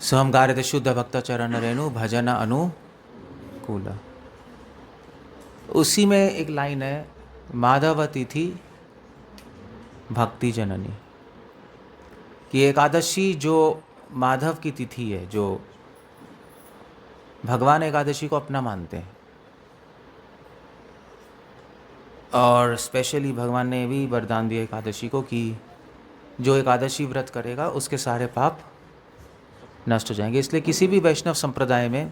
हम गा रहे थे शुद्ध भक्त चरण रेणु भजन अनुकूल। उसी में एक लाइन है, माधवती थी भक्ति जननी, कि एकादशी जो माधव की तिथि है, जो भगवान एकादशी को अपना मानते हैं, और स्पेशली भगवान ने भी वरदान दिया एकादशी को कि जो एकादशी व्रत करेगा उसके सारे पाप नष्ट हो जाएंगे। इसलिए किसी भी वैष्णव संप्रदाय में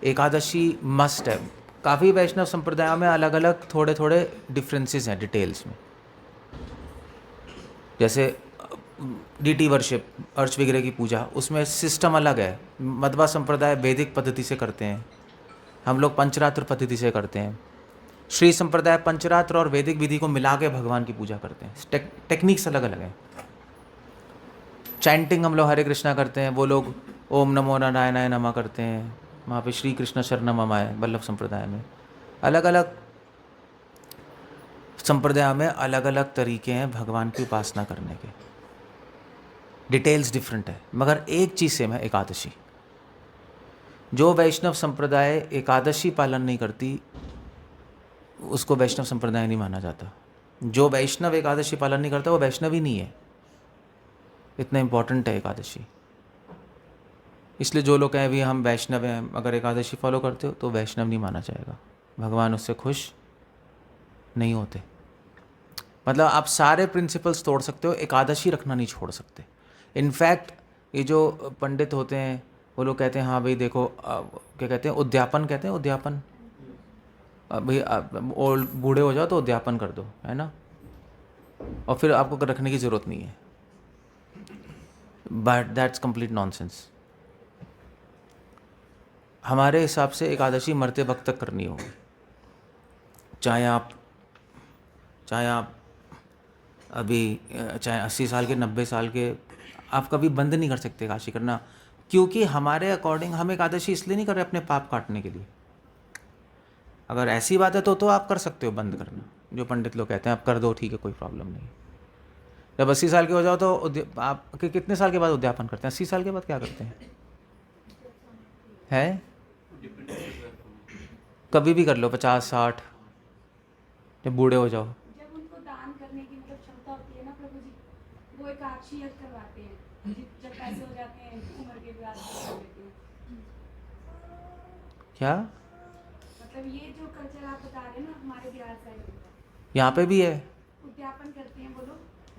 एकादशी मस्ट है। काफ़ी वैष्णव संप्रदायों में अलग अलग थोड़े थोड़े डिफरेंसेस हैं डिटेल्स में, जैसे डीटी वर्शिप, अर्च वगैरह की पूजा, उसमें सिस्टम अलग है। मध्वा संप्रदाय वैदिक पद्धति से करते हैं, हम लोग पंचरात्र पद्धति से करते हैं। श्री संप्रदाय पंचरात्र और वैदिक विधि को मिला के भगवान की पूजा करते हैं। टेक्निक्स अलग अलग हैं। चैंटिंग हम लोग हरे कृष्णा करते हैं, वो लोग ओम नमो नारायणाय नमः करते हैं। वहाँ पे श्री कृष्ण शरणम मम है वल्लभ संप्रदाय में। अलग अलग संप्रदाय में अलग अलग तरीके हैं भगवान की उपासना करने के, डिटेल्स डिफरेंट है, मगर एक चीज़ सेम है, एकादशी। जो वैष्णव संप्रदाय एकादशी पालन नहीं करती उसको वैष्णव संप्रदाय नहीं माना जाता। जो वैष्णव एकादशी पालन नहीं करता वो वैष्णव ही नहीं है। इतना इम्पोर्टेंट है एकादशी। इसलिए जो लोग कहें भी हम वैष्णव हैं, अगर एकादशी फॉलो करते हो तो वैष्णव नहीं माना जाएगा, भगवान उससे खुश नहीं होते। मतलब आप सारे प्रिंसिपल्स तोड़ सकते हो, एकादशी रखना नहीं छोड़ सकते। इनफैक्ट ये जो पंडित होते हैं वो लोग कहते हैं हाँ भाई देखो, क्या कहते हैं, उद्यापन कहते हैं, उद्यापन, भाई ओल्ड बूढ़े हो जाओ तो उद्यापन कर दो, है ना, और फिर आपको रखने की ज़रूरत नहीं है। But that's complete nonsense. हमारे हिसाब से एकादशी मरते वक्त तक करनी होगी। चाहे आप अभी चाहे 80 साल के, 90 साल के, आप कभी बंद नहीं कर सकते एकादशी करना, क्योंकि हमारे अकॉर्डिंग हम एकादशी इसलिए नहीं कर रहे अपने पाप काटने के लिए। अगर ऐसी बात है तो आप कर सकते हो बंद करना। जो पंडित लोग कहते हैं आप कर दो, ठीक है, कोई प्रॉब्लम नहीं। जब 80 साल के हो जाओ तो आप कितने साल के बाद उद्यापन करते हैं? 80 साल के बाद क्या करते हैं? है कभी भी कर लो, 50 60, जब बूढ़े हो जाओ। जब उनको दान करने की मतलब क्षमता होती है ना प्रभु जी, वो एकादशी यज्ञ करवाते हैं। जब पैसे हो जाते हैं उम्र के बाद कर देते हैं। क्या मतलब ये जो कल्चर आप बता रहे हैं ना, हमारे बिहार साइड यहाँ पे भी है? उद्यापन करते हैं वो लोग,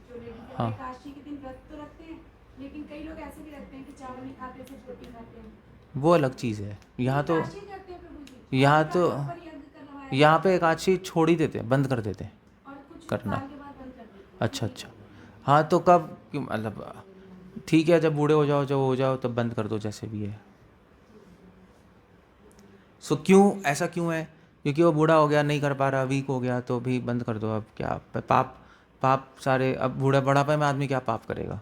जो लेडीज हाँ, एकादशी के दिन व्रत तो रखते हैं, लेकिन कई लोग ऐसे भी रखते हैं कि चावल नहीं खाते, सिर्फ रोटी खाते हैं। वो अलग चीज़ है। यहाँ तो एकादशी करते हैं प्रभु जी, यहाँ तो प्रॉपर यज्ञ करवाया यहाँ पे एकादशी छोड़ ही देते हैं, बंद कर देते हैं और कुछ करना। साल के बाद बंद कर देते हैं। अच्छा अच्छा, हाँ तो कब, मतलब ठीक है, जब बूढ़े हो जाओ, जब हो जाओ तब बंद कर दो, जैसे भी है। सो क्यों ऐसा क्यों है? क्योंकि वो बूढ़ा हो गया, नहीं कर पा रहा, वीक हो गया, तो भी बंद कर दो। अब क्या पाप, पाप सारे, अब बुढ़ापे में आदमी क्या पाप करेगा?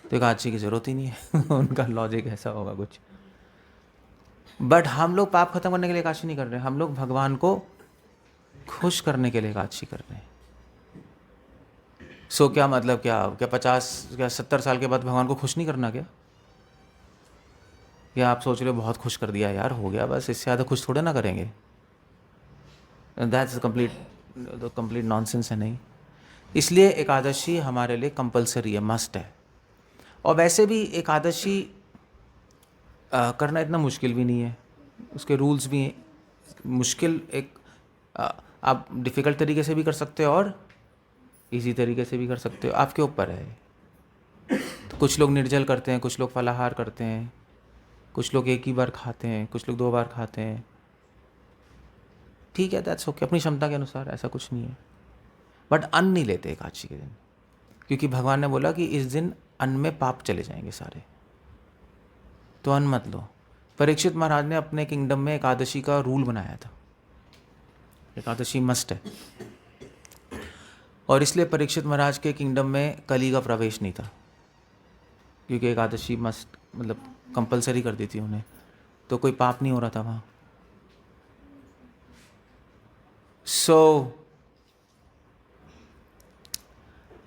तो एकादशी की ज़रूरत ही नहीं है। उनका लॉजिक ऐसा होगा कुछ। बट हम लोग पाप खत्म करने के लिए एकादशी नहीं कर रहे, हम लोग भगवान को खुश करने के लिए एकादशी कर रहे हैं। सो क्या मतलब, क्या 50 क्या 70 साल के बाद भगवान को खुश नहीं करना क्या? या आप सोच रहे हो बहुत खुश कर दिया यार, हो गया बस, इससे ज़्यादा खुश थोड़े ना करेंगे? दैट्स कंप्लीट नॉनसेंस है। नहीं, इसलिए एकादशी हमारे लिए कंपलसरी है, मस्ट है। और वैसे भी एकादशी करना इतना मुश्किल भी नहीं है, उसके रूल्स भी मुश्किल एक, आप डिफ़िकल्ट तरीके से भी कर सकते हो और इजी तरीके से भी कर सकते हो, आपके ऊपर है। तो कुछ लोग निर्जल करते हैं, कुछ लोग फलाहार करते हैं, कुछ लोग एक ही बार खाते हैं, कुछ लोग 2 बार खाते हैं, ठीक है, दैट्स ओके, अपनी क्षमता के अनुसार, ऐसा कुछ नहीं है। बट अन्न नहीं लेते एकादशी के दिन, क्योंकि भगवान ने बोला कि इस दिन अन्न में पाप चले जाएंगे सारे, तो अन्न मत लो। परीक्षित महाराज ने अपने किंगडम में एकादशी का रूल बनाया था, एकादशी मस्ट है, और इसलिए परीक्षित महाराज के किंगडम में कली का प्रवेश नहीं था, क्योंकि एकादशी मस्ट, मतलब कंपलसरी कर दी थी उन्हें, तो कोई पाप नहीं हो रहा था वहाँ। सो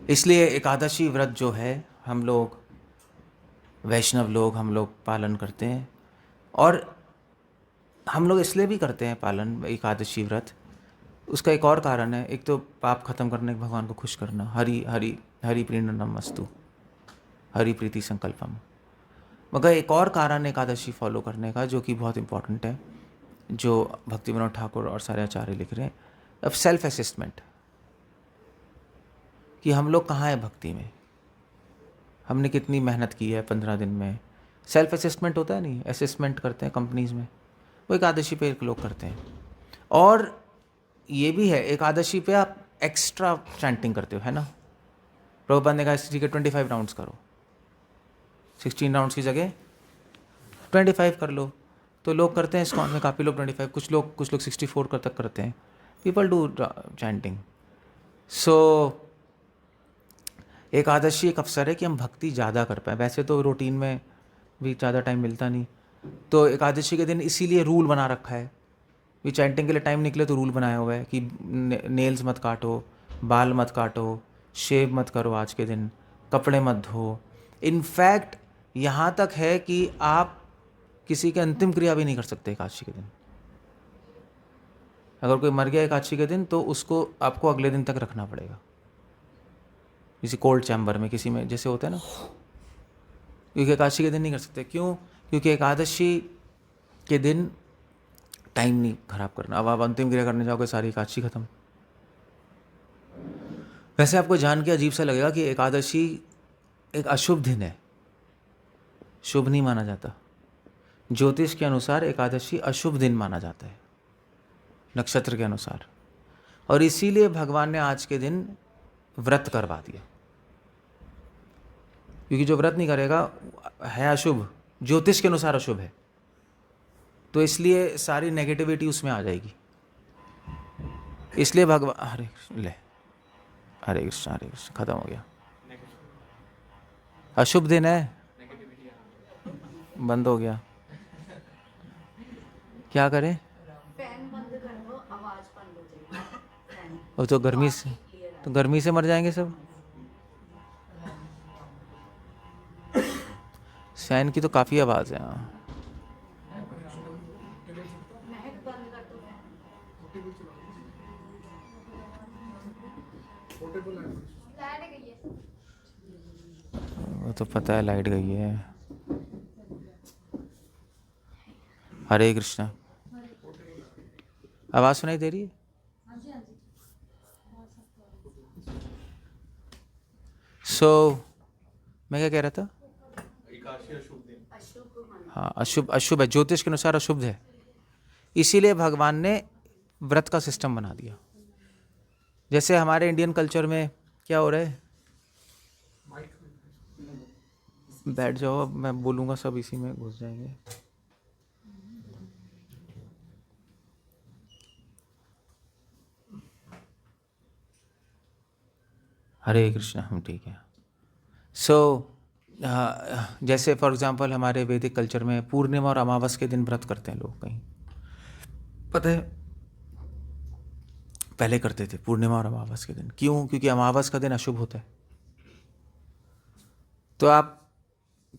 इसलिए एकादशी व्रत जो है हम लोग वैष्णव लोग हम लोग पालन करते हैं, और हम लोग इसलिए भी करते हैं पालन एकादशी व्रत। उसका एक और कारण है, एक तो पाप खत्म करने, भगवान को खुश करना, हरि हरि हरि प्रीणनम वस्तु, हरि प्रीति संकल्पम। मगर एक और कारण एकादशी फॉलो करने का जो कि बहुत इंपॉर्टेंट है, जो भक्ति विनोद ठाकुर और सारे आचार्य लिख रहे हैं, अब सेल्फ असेसमेंट, कि हम लोग कहाँ हैं भक्ति में, हमने कितनी मेहनत की है 15 दिन में। सेल्फ असेसमेंट होता है नहीं, असेसमेंट करते हैं कंपनीज में, वो एकादशी पे लोग करते हैं। और ये भी है, एकादशी पे आप एक्स्ट्रा चैंटिंग करते हो, है ना। प्रभुपाद ने कहा ठीक है 25 राउंड्स करो, 16 राउंड्स की जगह 25 कर लो। तो लोग करते हैं इस्कॉन में, काफ़ी लोग 25, कुछ लोग 64 तक करते हैं। People do chanting. So Ekadashi एक अवसर है कि हम भक्ति ज़्यादा कर पाएँ। वैसे तो रूटीन में भी ज़्यादा टाइम मिलता नहीं, तो एकादशी के दिन इसीलिए रूल बना रखा है कि चैंटिंग के लिए टाइम निकले तो रूल बनाया हुआ है कि नेल्स मत काटो, बाल मत काटो, शेव मत करो आज के दिन, कपड़े मत धो। इनफैक्ट यहाँ तक है कि आप किसी की अंतिम क्रिया भी नहीं कर सकते एकादशी के दिन। अगर कोई मर गया एकादशी के दिन तो उसको आपको अगले दिन तक रखना पड़ेगा, किसी कोल्ड चैम्बर में, किसी में जैसे होता है ना, क्योंकि एकादशी के दिन नहीं कर सकते। क्यों? क्योंकि एकादशी के दिन टाइम नहीं खराब करना। अब आप अंतिम क्रिया करने जाओगे, सारी एकादशी खत्म। वैसे आपको जान के अजीब सा लगेगा कि एकादशी एक अशुभ दिन है, शुभ नहीं माना जाता। ज्योतिष के अनुसार एकादशी अशुभ दिन माना जाता है, नक्षत्र के अनुसार, और इसीलिए भगवान ने आज के दिन व्रत करवा दिया। क्योंकि जो व्रत नहीं करेगा है अशुभ, ज्योतिष के अनुसार अशुभ है, तो इसलिए सारी नेगेटिविटी उसमें आ जाएगी। इसलिए भगवान, हरे कृष्ण खत्म हो गया। अशुभ दिन है, बंद हो गया, क्या करें? फैन बंद कर दो, आवाज बंद हो जाएगी। फैन वो तो गर्मी से मर जाएंगे सब। फैन की तो काफ़ी आवाज़ है। हाँ, महक बंद कर दो फैन। लाइट गई है। वो तो पता है लाइट गई है। हरे कृष्णा, आवाज़ सुनाई दे रही है? मैं क्या कह रहा था? हाँ, अशुभ है, ज्योतिष के अनुसार अशुभ है, इसीलिए भगवान ने व्रत का सिस्टम बना दिया। जैसे हमारे इंडियन कल्चर में क्या हो रहा है, बैठ जाओ, अब मैं बोलूँगा सब इसी में घुस जाएंगे। हरे कृष्णा, हम ठीक है। जैसे फॉर एग्जांपल हमारे वैदिक कल्चर में पूर्णिमा और अमावस के दिन व्रत करते हैं लोग, कहीं पता है पहले करते थे पूर्णिमा और अमावस के दिन। क्यों? क्योंकि अमावस का दिन अशुभ होता है, तो आप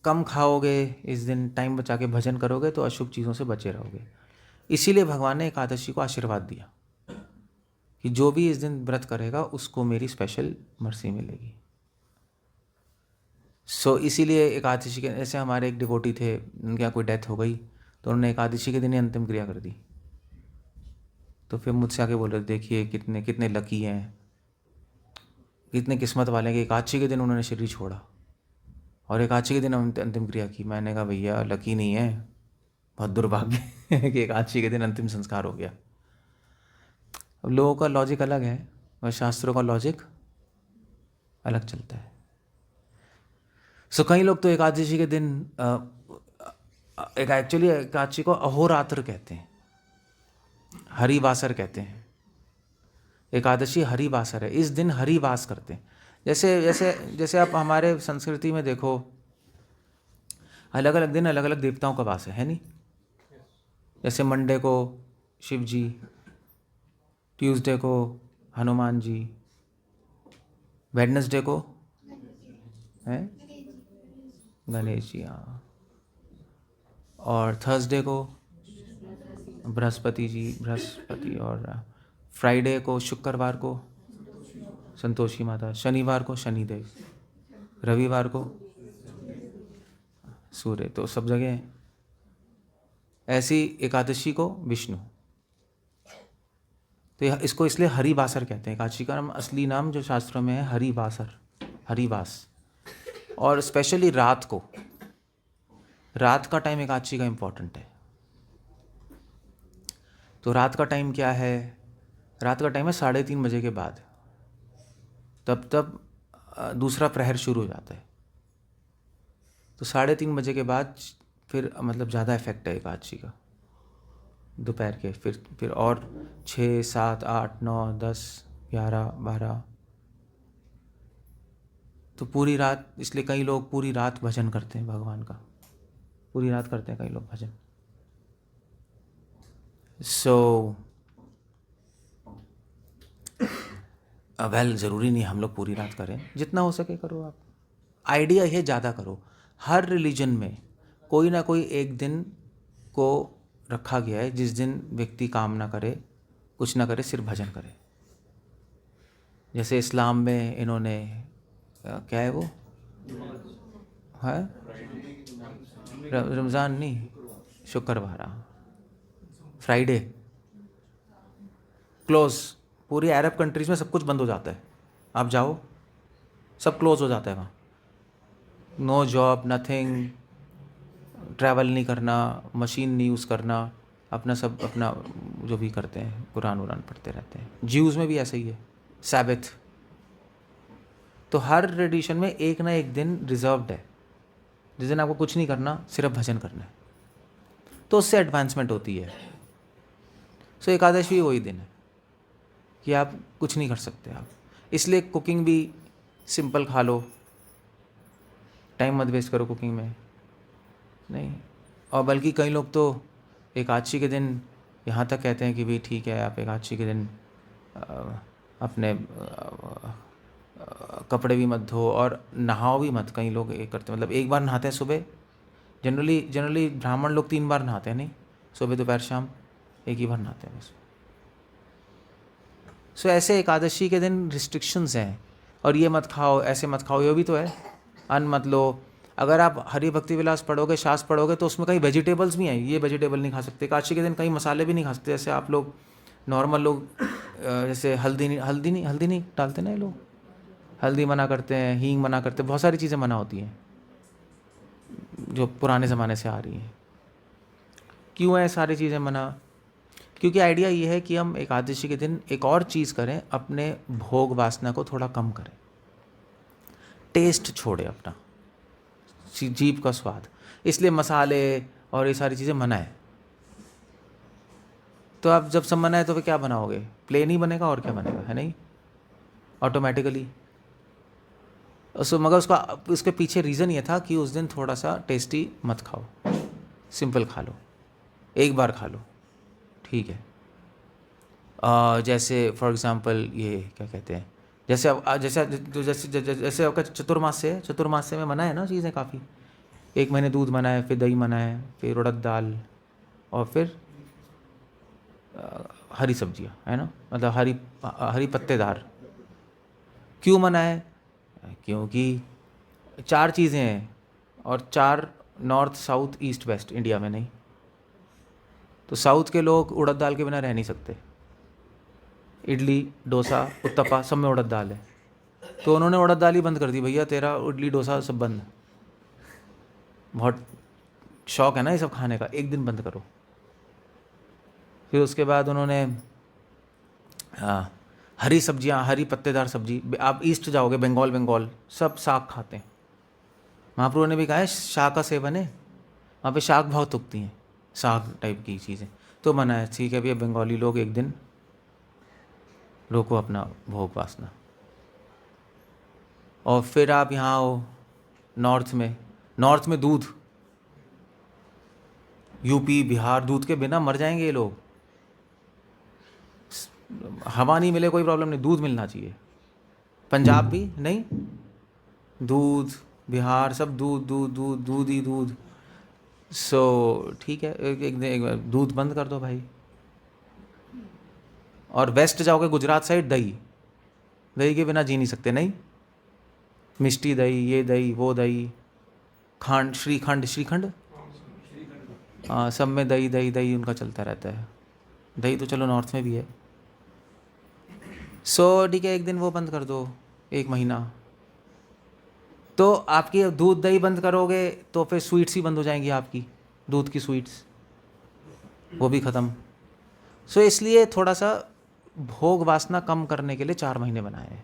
कम खाओगे इस दिन, टाइम बचा के भजन करोगे तो अशुभ चीज़ों से बचे रहोगे। इसीलिए भगवान ने एकादशी को आशीर्वाद दिया कि जो भी इस दिन व्रत करेगा उसको मेरी स्पेशल मर्सी मिलेगी। इसीलिए एकादशी के, ऐसे हमारे एक डिवोटी थे, उनके यहाँ कोई डेथ हो गई तो उन्होंने एकादशी के दिन ही अंतिम क्रिया कर दी। तो फिर मुझसे आके बोले, देखिए कितने कितने लकी हैं, कितने किस्मत वाले हैं कि एकादशी के दिन उन्होंने शरीर छोड़ा और एकादशी के दिन अंतिम क्रिया की। मैंने कहा भैया लकी नहीं है, बहुत दुर्भाग्य है कि एकादशी के दिन अंतिम संस्कार हो गया। अब लोगों का लॉजिक अलग है और शास्त्रों का लॉजिक अलग चलता है। कई लोग तो एकादशी के दिन एक्चुअली एकादशी को अहोरात्र कहते हैं, हरिवासर कहते हैं। एकादशी हरिवासर है, इस दिन हरिवास करते हैं। जैसे जैसे जैसे आप हमारे संस्कृति में देखो, अलग अलग दिन अलग अलग देवताओं का वास है नहीं? जैसे मंडे को शिव जी, ट्यूसडे को हनुमान जी, वेडनेसडे को है गणेश जी, हाँ। और थर्सडे को बृहस्पति जी, बृहस्पति। और फ्राइडे को, शुक्रवार को संतोषी माता, शनिवार को शनिदेव, रविवार को सूर्य। तो सब जगह ऐसी एकादशी को विष्णु। तो इसको इसलिए हरिवासर कहते हैं। एकादशी का नाम, असली नाम जो शास्त्रों में है हरिवासर, हरिवास। और स्पेशली रात को, रात का टाइम एकादशी का इम्पोर्टेंट है। तो रात का टाइम क्या है? रात का टाइम है 3:30 बजे के बाद। तब दूसरा प्रहर शुरू हो जाता है। तो 3:30 बजे के बाद फिर मतलब ज़्यादा इफेक्ट है एकादशी का दोपहर के। फिर और 6, 7, 8, 9, 10, 11, 12, तो पूरी रात। इसलिए कई लोग पूरी रात भजन करते हैं भगवान का, पूरी रात करते हैं कई लोग भजन। सो वेल, ज़रूरी नहीं हम लोग पूरी रात करें, जितना हो सके करो आप। आइडिया ये ज़्यादा करो। हर रिलीजन में कोई ना कोई एक दिन को रखा गया है जिस दिन व्यक्ति काम ना करे, कुछ ना करे, सिर्फ भजन करे। जैसे इस्लाम में इन्होंने क्या है वो है, रमज़ान नहीं, शुक्रवार, फ्राइडे क्लोज। पूरी अरब कंट्रीज़ में सब कुछ बंद हो जाता है। आप जाओ, सब क्लोज हो जाता है वहाँ। नो जॉब, नथिंग, ट्रैवल नहीं करना, मशीन नहीं यूज़ करना, अपना सब अपना जो भी करते हैं, कुरान पढ़ते रहते हैं। ज्यूज़ में भी ऐसा ही है, सैबथ। तो हर ट्रेडिशन में एक ना एक दिन रिजर्व्ड है जिस दिन आपको कुछ नहीं करना, सिर्फ भजन करना है। तो उससे एडवांसमेंट होती है। सो एकादशी वही दिन है कि आप कुछ नहीं कर सकते आप। इसलिए कुकिंग भी सिंपल खा लो, टाइम मत वेस्ट करो कुकिंग में, नहीं। और बल्कि कई लोग तो एकादशी के दिन यहाँ तक कहते हैं कि भाई ठीक है, आप एकादशी के दिन अपने कपड़े भी मत धो और नहाओ भी मत। कई लोग ये करते हैं, मतलब एक बार नहाते हैं सुबह। जनरली ब्राह्मण लोग 3 बार नहाते हैं, नहीं, सुबह दोपहर शाम एक ही बार नहाते हैं बस। सो ऐसे एकादशी के दिन रिस्ट्रिक्शंस हैं, और ये मत खाओ, ऐसे मत खाओ, ये भी तो है। अन्न मत लो। अगर आप हरि भक्ति विलास पढ़ोगे, शास्त्र पढ़ोगे, तो उसमें कई वेजिटेबल्स भी हैं। ये वेजिटेबल नहीं खा सकते। एकादशी के दिन कई मसाले भी नहीं खा सकते। जैसे आप लोग नॉर्मल लोग जैसे हल्दी नहीं डालते ना ये लोग, हल्दी मना करते हैं, हींग मना करते हैं, बहुत सारी चीज़ें मना होती हैं जो पुराने ज़माने से आ रही हैं। क्यों है सारी चीज़ें मना? क्योंकि आइडिया ये है कि हम एकादशी के दिन एक और चीज़ करें, अपने भोग वासना को थोड़ा कम करें, टेस्ट छोड़े अपना, जीभ का स्वाद। इसलिए मसाले और ये सारी चीज़ें मना है। तो आप जब सब मना है तो फिर क्या बनाओगे? प्लेन ही बनेगा, और क्या बनेगा, है नहीं, ऑटोमेटिकली। मगर उसके पीछे रीज़न ये था कि उस दिन थोड़ा सा टेस्टी मत खाओ, सिंपल खा लो, एक बार खा लो, ठीक है। जैसे फॉर एग्जांपल ये क्या कहते हैं, जैसे आपका चतुर्मास्य है, चतुर्मास्य में मना है ना चीज़ें काफ़ी। 1 महीने दूध मना है, फिर दही मना है, फिर उड़द दाल, और फिर हरी सब्जियां, है ना, मतलब हरी पत्तेदार। क्यों मना है? क्योंकि 4 चीज़ें हैं, और 4 north, south, east, waste India में, नहीं। तो साउथ के लोग उड़द दाल के बिना रह नहीं सकते। इडली, डोसा, उत्तपा सब में उड़द दाल है। तो उन्होंने उड़द दाल ही बंद कर दी, भैया तेरा इडली डोसा सब बंद। बहुत शौक है ना ये सब खाने का, एक दिन बंद करो। फिर उसके बाद उन्होंने हरी सब्जियां, हरी पत्तेदार सब्जी। आप ईस्ट जाओगे, बंगाल सब साग खाते हैं। महाप्रभु ने भी कहा है शाक का सेवन है, वहाँ पे शाक बहुत उगती हैं, साग टाइप की चीज़ें। तो मना है, ठीक है भैया, बंगाली लोग एक दिन रोको अपना भोग वासना। और फिर आप यहाँ आओ नॉर्थ में दूध, यूपी, बिहार, दूध के बिना मर जाएंगे ये लोग। हवा नहीं मिले कोई प्रॉब्लम नहीं, दूध मिलना चाहिए। पंजाब भी नहीं, दूध, बिहार सब दूध दूध दूध दूध ही दूध। सो ठीक है, एक बार दूध बंद कर दो भाई। और वेस्ट जाओगे गुजरात साइड, दही, दही के बिना जी नहीं सकते, नहीं, मिष्टी दही, ये दही, वो दही, खांड, श्रीखंड, श्रीखंड, हाँ, सब में दही दही दही उनका चलता रहता है। दही तो चलो नॉर्थ में भी है। सो ठीक है, एक दिन वो बंद कर दो, 1 महीना। तो आपकी दूध दही बंद करोगे तो फिर स्वीट्स ही बंद हो जाएंगी आपकी, दूध की स्वीट्स, वो भी ख़त्म। सो इसलिए थोड़ा सा भोग वासना कम करने के लिए 4 महीने बनाए हैं।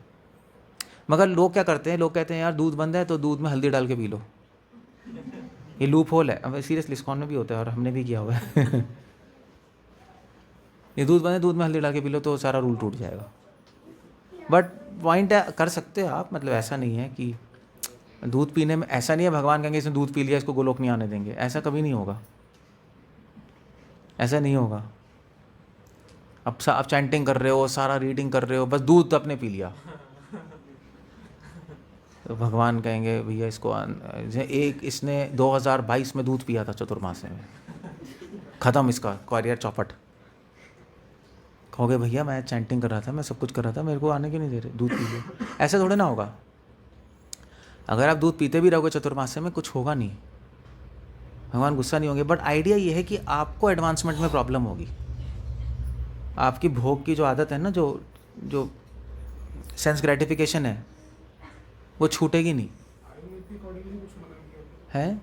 मगर लोग क्या करते हैं, लोग कहते हैं यार दूध बंद है तो दूध में हल्दी डाल के पी लो। ये लूप होल है, अब सीरियसली इस्कॉन में भी होता है और हमने भी किया हुआ है। ये दूध बंद है, दूध में हल्दी डाल के पी लो, तो सारा रूल टूट जाएगा। बट पॉइंट है, कर सकते हो आप, मतलब ऐसा नहीं है कि दूध पीने में, ऐसा नहीं है भगवान कहेंगे इसने दूध पी लिया इसको गोलोक नहीं आने देंगे, ऐसा कभी नहीं होगा, ऐसा नहीं होगा। अब आप चैंटिंग कर रहे हो, सारा रीडिंग कर रहे हो, बस दूध अपने पी लिया, तो भगवान कहेंगे भैया इसको एक इसने 2022 में दूध पिया था चतुर्मासे में, ख़त्म इसका करियर चौपट। कहोगे भैया मैं चैंटिंग कर रहा था, मैं सब कुछ कर रहा था, मेरे को आने क्यों नहीं दे रहे, दूध पी लो। ऐसा थोड़े ना होगा। अगर आप दूध पीते भी रहोगे चतुर्मासे में, कुछ होगा नहीं, भगवान गुस्सा नहीं होंगे। बट आइडिया ये है कि आपको एडवांसमेंट में प्रॉब्लम होगी। आपकी भोग की जो आदत है ना, जो सेंस ग्रेटिफिकेशन है, वो छूटेगी नहीं है।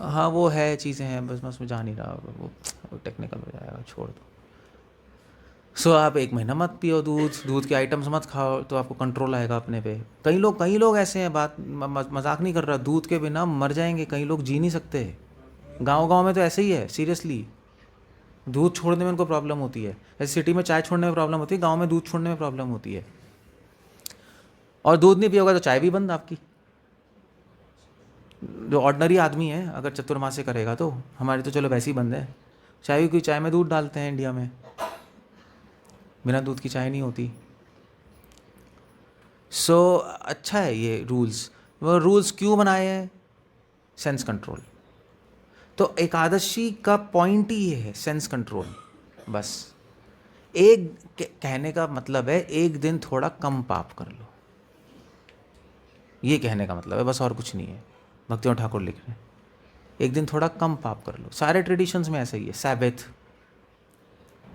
हाँ वो है, चीज़ें हैं, बस मैं उसमें जा नहीं रहा, वो टेक्निकल हो जाएगा, छोड़ दो। सो आप 1 महीना मत पियो दूध के आइटम्स मत खाओ, तो आपको कंट्रोल आएगा अपने पे। कई लोग ऐसे हैं, बात मजाक नहीं कर रहा, दूध के बिना मर जाएंगे, कई लोग जी नहीं सकते। गांव में तो ऐसे ही है, सीरियसली। दूध छोड़ने में उनको प्रॉब्लम होती है। जैसे सिटी में चाय छोड़ने में प्रॉब्लम होती है, गांव में दूध छोड़ने में प्रॉब्लम होती है। और दूध नहीं पियोगा तो चाय भी बंद आपकी। जो ऑर्डिनरी आदमी है अगर चतुर्मासे करेगा तो, हमारी तो चलो वैसे ही बंद है। चाय की चाय में दूध डालते हैं इंडिया में, बिना दूध की चाय नहीं होती। सो अच्छा है ये रूल्स। वो रूल्स क्यों बनाए हैं? Sense control. तो एकादशी का पॉइंट ही ये है, सेंस कंट्रोल। बस एक कहने का मतलब है, एक दिन थोड़ा कम पाप कर लो, ये कहने का मतलब है, बस और कुछ नहीं है। भक्तियों ठाकुर लिख रहे हैं, एक दिन थोड़ा कम पाप कर लो। सारे ट्रेडिशंस में ऐसा ही है, सैबथ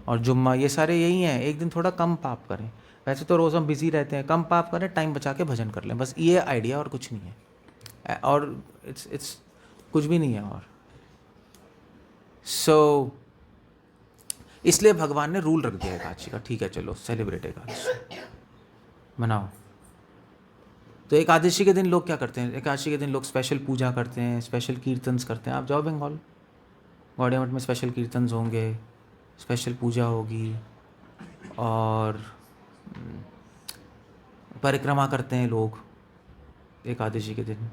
और जुम्मा ये सारे यही हैं, एक दिन थोड़ा कम पाप करें। वैसे तो रोज़ हम बिजी रहते हैं, कम पाप करें, टाइम बचा के भजन कर लें, बस ये आइडिया और कुछ नहीं है। और इट्स कुछ भी नहीं है। और सो इसलिए भगवान ने रूल रख दिया एकादशी का, ठीक है चलो सेलिब्रेट एकादशी मनाओ। तो एकादशी के दिन लोग क्या करते हैं? एकादशी के दिन लोग स्पेशल पूजा करते हैं, स्पेशल कीर्तन्स करते हैं। आप जाओ बंगाल, गौड़िया मठ में स्पेशल कीर्तन्स होंगे, स्पेशल पूजा होगी, और परिक्रमा करते हैं लोग एकादशी के दिन।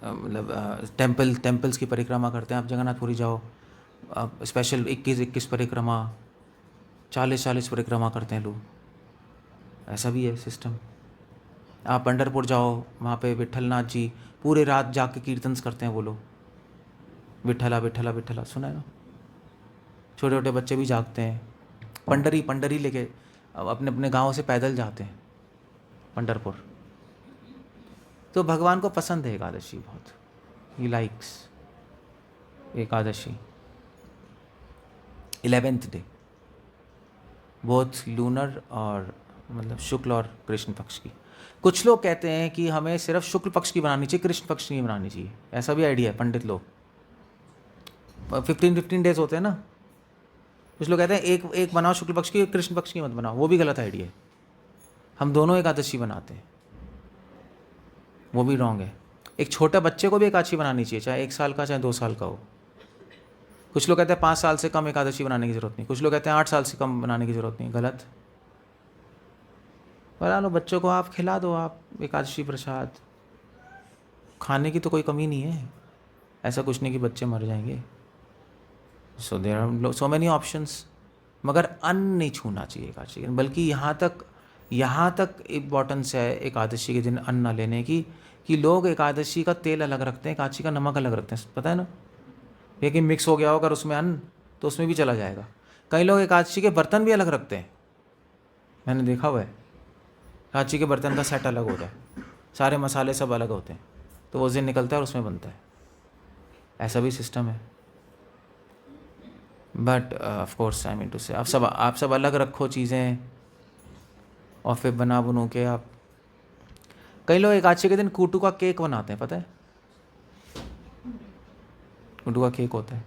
मतलब टेम्पल्स की परिक्रमा करते हैं। आप जगन्नाथपुरी जाओ, आप स्पेशल 21 परिक्रमा, 40 परिक्रमा करते हैं लोग, ऐसा भी है सिस्टम। आप पंढरपुर जाओ, वहाँ पे विट्ठलनाथ जी पूरे रात जाग के कीर्तन्स करते हैं वो लोग, विट्ठला विट्ठला विट्ठला, सुना है ना? छोटे छोटे बच्चे भी जागते हैं। पंडरी लेके अपने अपने गाँव से पैदल जाते हैं पंढरपुर। तो भगवान को पसंद है एकादशी बहुत, he likes Ekadashi. 11th day, both lunar और मतलब शुक्ल और कृष्ण पक्ष की। कुछ लोग कहते हैं कि हमें सिर्फ शुक्ल पक्ष की बनानी चाहिए, कृष्ण पक्ष की नहीं बनानी चाहिए, ऐसा भी आइडिया है पंडित लोग। 15 डेज होते हैं ना, कुछ लोग कहते हैं एक बनाओ शुक्ल पक्ष की, कृष्ण पक्ष की मत बनाओ, वो भी गलत आइडिया है। हम दोनों एकादशी बनाते हैं, वो भी रॉन्ग है। एक छोटे बच्चे को भी एकादशी बनानी चाहिए, चाहे 1 साल का चाहे 2 साल का हो। कुछ लोग कहते हैं 5 साल से कम एकादशी बनाने की ज़रूरत नहीं, कुछ लोग कहते हैं 8 साल से कम बनाने की ज़रूरत नहीं, गलत। बना लो, बच्चों को आप खिला दो, आप एकादशी प्रसाद, खाने की तो कोई कमी नहीं है, ऐसा कुछ नहीं कि बच्चे मर जाएंगे। So there are so many options. मगर अन्न नहीं छूना चाहिए एकादशी के दिन, बल्कि यहाँ तक यहाँ तक इम्पोर्टेंस है एकादशी के दिन अन्न न लेने की कि लोग एकादशी का तेल अलग रखते हैं, एकादशी का नमक अलग रखते हैं, पता है ना। लेकिन मिक्स हो गया होगा उसमें अन्न तो उसमें भी चला जाएगा। कई लोग एकादशी के बर्तन भी अलग रखते हैं, मैंने देखा हुआ है। एकादशी के बर्तन का सेट अलग होता है, सारे मसाले सब अलग होते हैं, तो वो उस दिन निकलता है और उसमें बनता है। ऐसा भी सिस्टम है। But of course I mean to say आप सब अलग रखो चीज़ें और फिर बना बनू के आप। कई लोग एकादशी के दिन कूटू का केक बनाते हैं, पता है। कूटू का केक होता है,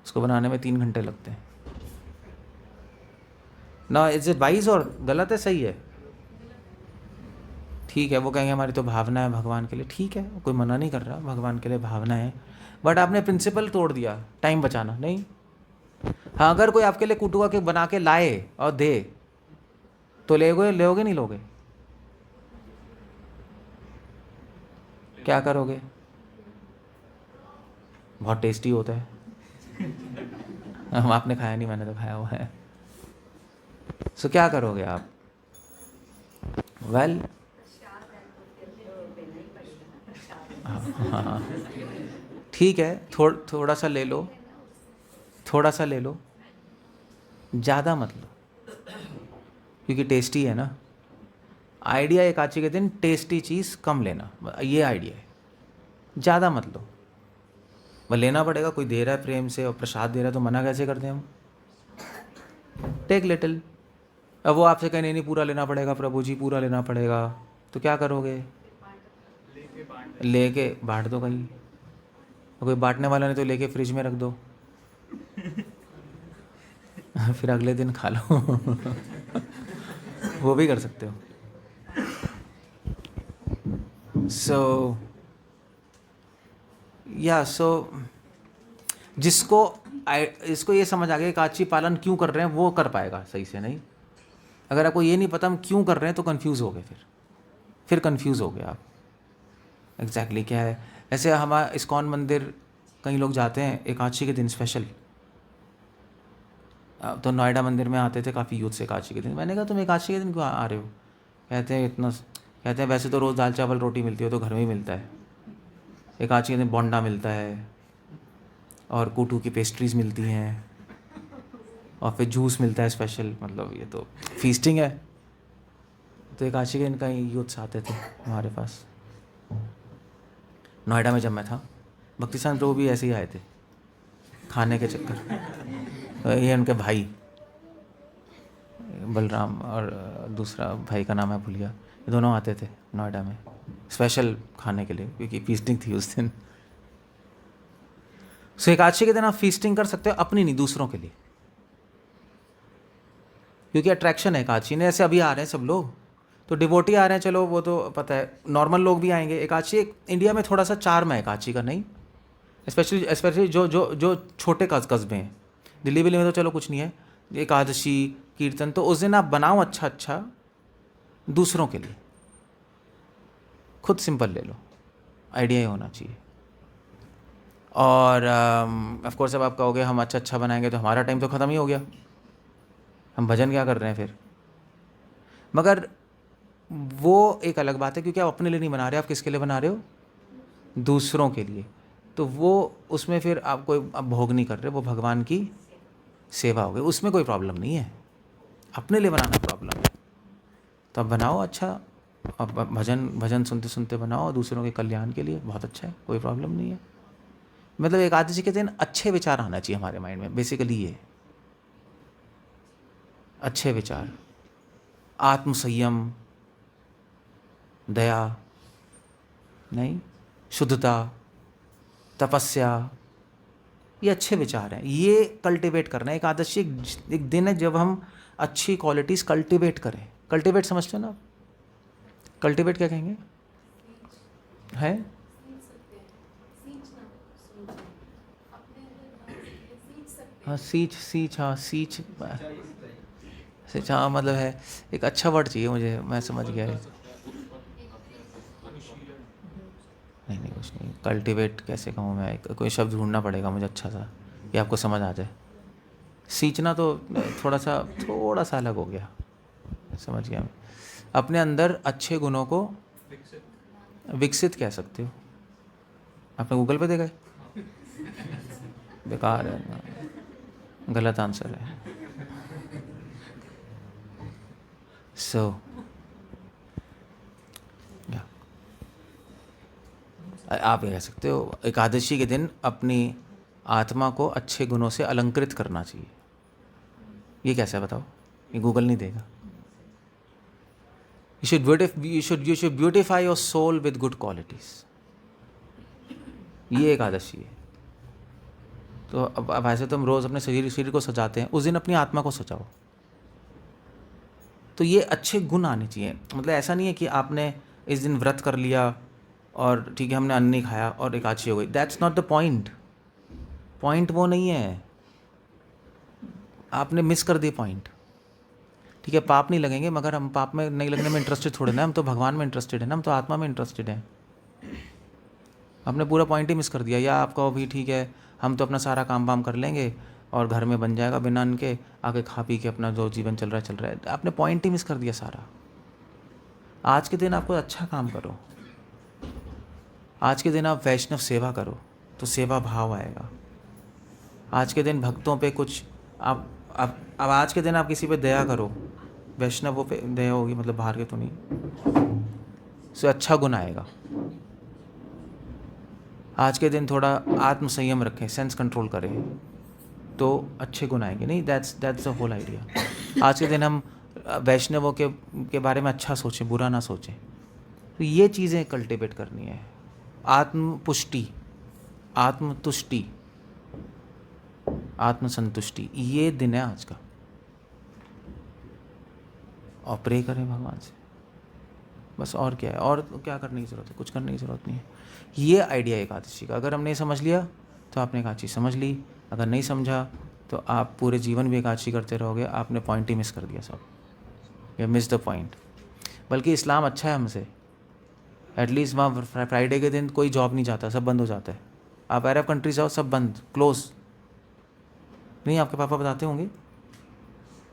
उसको बनाने में 3 घंटे लगते हैं ना। इज इट वाइज और गलत है, सही है, ठीक है। वो कहेंगे हमारी तो भावना है भगवान के लिए, ठीक है, कोई मना नहीं कर रहा, भगवान के लिए भावना है। बट आपने प्रिंसिपल तोड़ दिया, टाइम बचाना नहीं। हाँ, अगर कोई आपके लिए कूटू का केक बना के लाए और दे तो लोगे नहीं लोगे? क्या करोगे? बहुत टेस्टी होता है। हम आपने खाया नहीं, मैंने तो खाया हुआ है। सो क्या करोगे आप? वेल हाँ, ठीक है, थोड़ा सा ले लो, थोड़ा सा ले लो, ज़्यादा मत लो, क्योंकि टेस्टी है ना। आइडिया एकादशी के दिन टेस्टी चीज़ कम लेना, ये आइडिया है। ज़्यादा मत लो, वह लेना पड़ेगा, कोई दे रहा है प्रेम से और प्रसाद दे रहा है तो मना कैसे करते हैं हम? Take little. अब वो आपसे कहीं नहीं पूरा लेना पड़ेगा प्रभु जी, पूरा लेना पड़ेगा, तो क्या करोगे? लेके बांट दो कहीं, कोई बांटने वाला नहीं तो लेके फ्रिज में रख दो फिर अगले दिन खा लो वो भी कर सकते हो। सो इसको ये समझ आ गया एकादशी पालन क्यों कर रहे हैं, वो कर पाएगा सही से। नहीं, अगर आपको ये नहीं पता हम क्यों कर रहे हैं तो कंफ्यूज हो गए, फिर कंफ्यूज हो गए आप एग्जैक्टली क्या है। ऐसे हमारा इस्कॉन मंदिर कई लोग जाते हैं एकादशी के दिन स्पेशल। तो नोएडा मंदिर में आते थे काफ़ी यूथ से एकादशी के दिन। मैंने कहा तुम एकादशी के दिन क्यों आ रहे हो? कहते हैं वैसे तो रोज़ दाल चावल रोटी मिलती है, तो घर में ही मिलता है। एकादशी के दिन बोंडा मिलता है और कूटू की पेस्ट्रीज़ मिलती हैं और फिर जूस मिलता है स्पेशल, मतलब ये तो फीस्टिंग है। तो एकादशी के दिन कई यूथ्स आते थे हमारे पास। नोएडा में जब मैं था, भक्ति सांत प्रभु भी ऐसे ही आए थे खाने के चक्कर। ये उनके भाई बलराम और दूसरा भाई का नाम है भूल गया, ये दोनों आते थे नोएडा में स्पेशल खाने के लिए, क्योंकि फीस्टिंग थी उस दिन। सो एकादशी के दिन आप फीस्टिंग कर सकते हो, अपनी नहीं, दूसरों के लिए, क्योंकि अट्रैक्शन है एकादशी ने। ऐसे अभी आ रहे हैं सब लोग, तो डिवोटी आ रहे हैं, चलो वो तो पता है, नॉर्मल लोग भी आएंगे। एकादशी इंडिया में थोड़ा सा चार्म है एकादशी का, नहीं, स्पेशली जो छोटे कस्बे हैं। दिल्ली में तो चलो कुछ नहीं है, एकादशी कीर्तन, तो उस दिन आप बनाओ अच्छा दूसरों के लिए, खुद सिंपल ले लो, आइडिया ही होना चाहिए। और ऑफ कोर्स अब आप कहोगे हम अच्छा बनाएंगे तो हमारा टाइम तो ख़त्म ही हो गया, हम भजन क्या कर रहे हैं फिर? मगर वो एक अलग बात है, क्योंकि आप अपने लिए नहीं बना रहे, आप किसके लिए बना रहे हो? दूसरों के लिए। तो वो उसमें फिर आप कोई भोग नहीं कर रहे, वो भगवान की सेवा हो गई, उसमें कोई प्रॉब्लम नहीं है। अपने लिए बनाना प्रॉब्लम है। तो आप बनाओ अच्छा, अब भजन सुनते सुनते बनाओ दूसरों के कल्याण के लिए, बहुत अच्छा है, कोई प्रॉब्लम नहीं है। मतलब एकादशी के दिन अच्छे विचार आना चाहिए हमारे माइंड में, बेसिकली ये अच्छे विचार, आत्मसंयम, दया, नहीं, शुद्धता, तपस्या, ये अच्छे विचार हैं, ये कल्टीवेट करना है। एकादशी एक दिन है जब हम अच्छी क्वालिटीज़ कल्टीवेट करें। कल्टीवेट समझते हो ना? कल्टीवेट क्या कहेंगे? है हाँ, सींच हाँ, मतलब है एक अच्छा वर्ड चाहिए मुझे, मैं समझ गया है। नहीं कुछ नहीं, कल्टीवेट कैसे कहूँ मैं, कोई शब्द ढूंढना पड़ेगा मुझे अच्छा सा कि आपको समझ आ जाए। सींचना तो थोड़ा सा अलग हो गया। समझ गया मैं। अपने अंदर अच्छे गुणों को विकसित कह सकते हो। आपने गूगल पे देखा है? बेकार है, गलत आंसर है। सो आप ये कह सकते हो एकादशी के दिन अपनी आत्मा को अच्छे गुणों से अलंकृत करना चाहिए। ये कैसे है बताओ? ये गूगल नहीं देगा। You should beautify your soul with good qualities. ये एकादशी है। तो अब ऐसे तो हम रोज़ अपने शरीर को सजाते हैं, उस दिन अपनी आत्मा को सजाओ। तो ये अच्छे गुण आने चाहिए। मतलब ऐसा नहीं है कि आपने इस दिन व्रत कर लिया और ठीक है हमने अन्न नहीं खाया और एकादशी हो गई। That's not the point. Point वो नहीं है, आपने मिस कर दी पॉइंट। ठीक है, पाप नहीं लगेंगे, मगर हम पाप में नहीं लगने में इंटरेस्टेड थोड़े ना, हम तो भगवान में इंटरेस्टेड है ना, हम तो आत्मा में इंटरेस्टेड हैं। आपने पूरा पॉइंट ही मिस कर दिया। या आपका भी ठीक है हम तो अपना सारा काम वाम कर लेंगे और घर में बन जाएगा बिना अन्न के, आके खा पी के अपना जो जीवन चल रहा है। आपने पॉइंट ही मिस कर दिया सारा। आज के दिन आपको अच्छा काम करो, आज के दिन आप वैष्णव सेवा करो तो सेवा भाव आएगा। आज के दिन भक्तों पे कुछ आप अब आज के दिन आप किसी पे दया करो, वैष्णवों पे दया होगी, मतलब बाहर के तो नहीं, से अच्छा गुण आएगा। आज के दिन थोड़ा आत्म संयम रखें, सेंस कंट्रोल करें तो अच्छे गुण आएंगे। नहीं, दैट्स द होल आइडिया। आज के दिन हम वैष्णवों के बारे में अच्छा सोचें, बुरा ना सोचें। तो ये चीज़ें कल्टिवेट करनी है। आत्मपुष्टि, आत्मतुष्टि, आत्मसंतुष्टि, ये दिन है आज का। और प्रे करें भगवान से, बस। और क्या है? और क्या करने की ज़रूरत है? कुछ करने की ज़रूरत नहीं है। ये आइडिया एकादशी का अगर हमने समझ लिया तो आपने एकादशी समझ ली। अगर नहीं समझा तो आप पूरे जीवन भी एकादशी करते रहोगे, आपने पॉइंट ही मिस कर दिया सब। You miss the point. बल्कि इस्लाम अच्छा है हमसे, एटलीस्ट वहाँ फ्राइडे के दिन कोई जॉब नहीं जाता, सब बंद हो जाता है। आप अरब कंट्री जाओ, सब बंद, क्लोज। नहीं, आपके पापा बताते होंगे,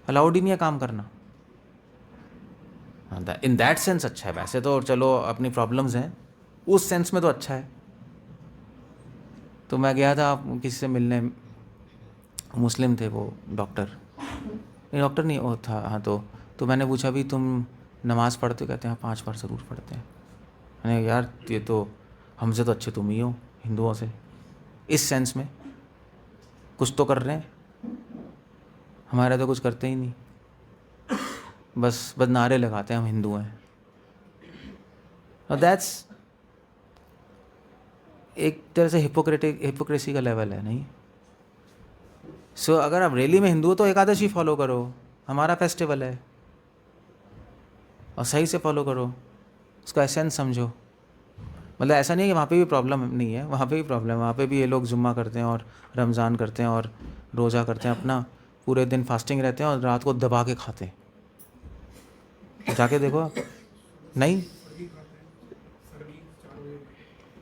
अलाउड ही नहीं है काम करना। इन दैट सेंस अच्छा है। वैसे तो चलो अपनी प्रॉब्लम्स हैं, उस सेंस में तो अच्छा है। तो मैं गया था किसी से मिलने, मुस्लिम थे वो, डॉक्टर नहीं वो था, हाँ। तो मैंने पूछा भी तुम नमाज़ पढ़ते हो? कहते हैं 5 बार ज़रूर पढ़ते हैं। मैंने यार ये तो हमसे तो अच्छे तुम ही हो हिंदुओं से, इस सेंस में कुछ तो कर रहे हैं, हमारा तो कुछ करते ही नहीं, बस नारे लगाते हैं हम हिंदू हैं। और दैट्स एक तरह से हिपोक्रेसी का लेवल है, नहीं? सो अगर आप रियली में हिंदू हो तो एकादशी फॉलो करो, हमारा फेस्टिवल है, और सही से फॉलो करो, उसका एसेंस समझो। मतलब ऐसा नहीं है कि वहाँ पे भी प्रॉब्लम नहीं है, वहाँ पे भी प्रॉब्लम है। वहाँ पे भी ये लोग जुम्मा करते हैं और रमज़ान करते हैं और रोज़ा करते हैं, अपना पूरे दिन फास्टिंग रहते हैं और रात को दबा के खाते हैं। जाके देखो आप। नहीं,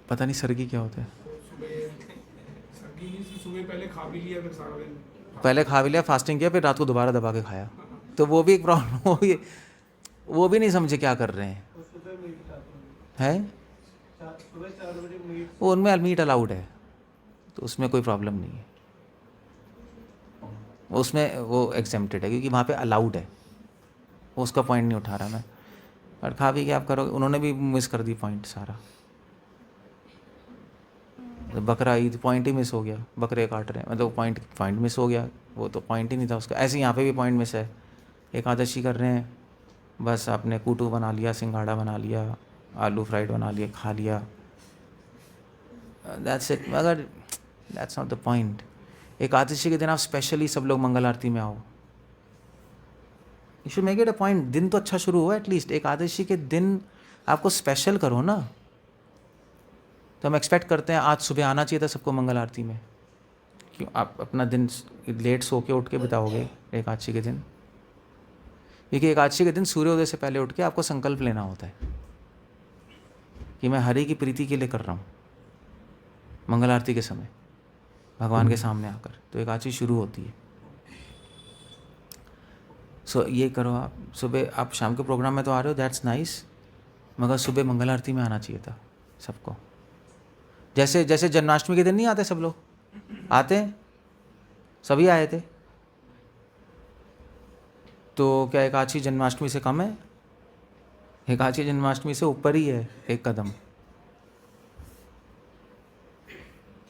पता नहीं सरगी क्या होता है। सुबह पहले खा भी लिया, फिर सारा दिन पहले खा भी लिया, फास्टिंग किया, फिर रात को दोबारा दबा के खाया। तो वो भी एक प्रॉब्लम, वो भी नहीं समझे क्या कर रहे हैं। वो उनमें मीट अलाउड है, तो उसमें कोई प्रॉब्लम नहीं है। उसमें वो एग्जेम्प्टेड है क्योंकि वहाँ पे अलाउड है। उसका पॉइंट नहीं उठा रहा मैं। और खा भी के आप करोगे, उन्होंने भी मिस कर दी पॉइंट सारा। बकरा ईद पॉइंट ही मिस हो गया, बकरे काट रहे हैं, मतलब पॉइंट मिस हो गया, वो तो पॉइंट ही नहीं था उसका। ऐसे यहाँ पे भी पॉइंट मिस है। एकादशी कर रहे हैं, बस आपने कूटू बना लिया, सिंघाड़ा बना लिया, आलू फ्राइड बना लिया, खा लिया, दैट्स इट। मगर that's not the point. Ekadashi के दिन आप स्पेशली सब लोग मंगल आरती में आओ। You should make it a point. दिन तो अच्छा शुरू हुआ, एटलीस्ट एकादशी के दिन आपको स्पेशल करो ना। तो हम एक्सपेक्ट करते हैं आज सुबह आना चाहिए था सबको मंगल आरती में। क्यों आप अपना दिन लेट सो के उठ के बिताओगे एकादशी के दिन? क्योंकि एकादशी के दिन सूर्योदय से पहले उठ के आपको संकल्प लेना होता है कि मैं हरि की प्रीति के लिए कर रहा हूँ मंगल आरती के समय, भगवान के सामने आकर। तो एकादशी शुरू होती है। सो ये करो आप, सुबह आप शाम के प्रोग्राम में तो आ रहे हो, दैट्स नाइस, मगर सुबह मंगल आरती में आना चाहिए था सबको। जैसे जैसे जन्माष्टमी के दिन नहीं आते सब लोग, आते हैं, सभी आए थे, तो क्या एकादशी जन्माष्टमी से कम है? एकादशी जन्माष्टमी से ऊपर ही है एक कदम,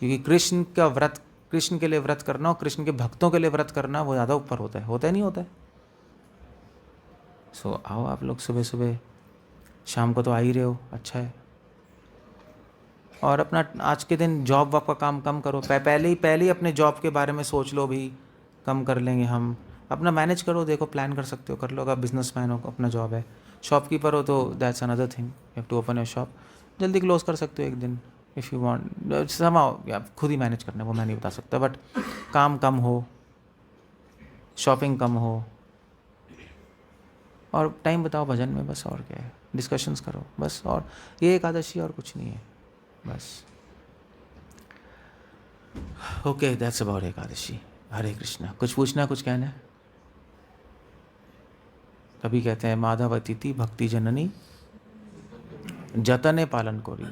क्योंकि कृष्ण का व्रत, कृष्ण के लिए व्रत करना और कृष्ण के भक्तों के लिए व्रत करना वो ज़्यादा ऊपर होता है नहीं होता है? सो आओ आप लोग सुबह सुबह, शाम को तो आ ही रहे हो, अच्छा है। और अपना आज के दिन जॉब वॉब का काम कम करो, पहले ही अपने जॉब के बारे में सोच लो, भी कम कर लेंगे हम, अपना मैनेज करो, देखो प्लान कर सकते हो कर लो। अगर बिजनेसमैन हो, अपना जॉब है, शॉपकीपर हो तो that's another thing, you have to open your shop, जल्दी क्लोज कर सकते हो एक दिन इफ़ यू वांट, समाओ आप खुद ही मैनेज करना है, वो मैं नहीं बता सकता, बट काम कम हो, शॉपिंग कम हो, और टाइम बताओ भजन में, बस और क्या है, डिस्कशंस करो बस, और ये एकादशी और कुछ नहीं है बस। Okay, that's about Ekadashi. Hare Krishna. कुछ पूछना, कुछ कहना है? तभी कहते हैं माधव अतिथि भक्ति जननी जतने पालन करी,